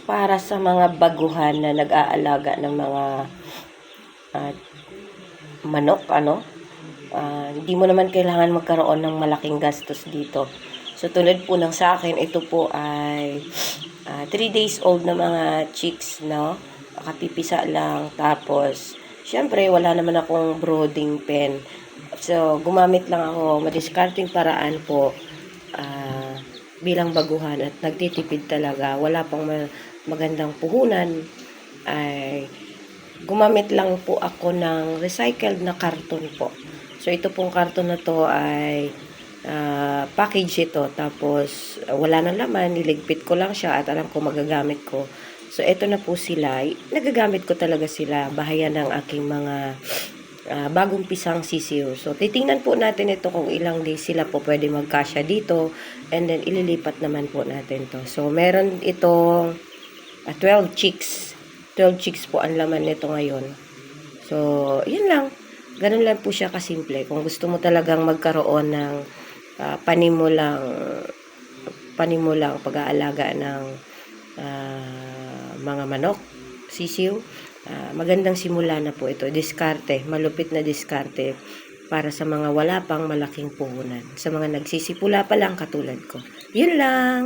para sa mga baguhan na nag-aalaga ng mga uh, manok, hindi mo naman kailangan magkaroon ng malaking gastos dito. So, tulad po ng sa akin, ito po ay 3 days old na mga chicks, no? Kapipisa lang. Tapos, syempre, wala naman akong brooding pen. So, gumamit lang ako, madiscarding paraan po, bilang baguhan at nagtitipid talaga. Wala pang magandang puhunan, ay gumamit lang po ako ng recycled na karton po. So, ito pong karton na to ay package ito. Tapos, wala nang laman. Niligpit ko lang siya at alam ko magagamit ko. So, ito na po sila. Nagagamit ko talaga sila. Bahayan ng aking mga bagong pisang sisiw. So, titingnan po natin ito kung ilang days sila po pwede magkasya dito. And then, ililipat naman po natin to. So, meron itong 12 chicks. 12 chicks po ang laman nito ngayon. So, yun lang. Ganun lang po siya kasimple. Kung gusto mo talagang magkaroon ng panimulang pag-aalaga ng mga manok, sisiw, magandang simula na po ito. Diskarte, malupit na diskarte para sa mga wala pang malaking puhunan. Sa mga nagsisipula pa lang katulad ko. Yun lang!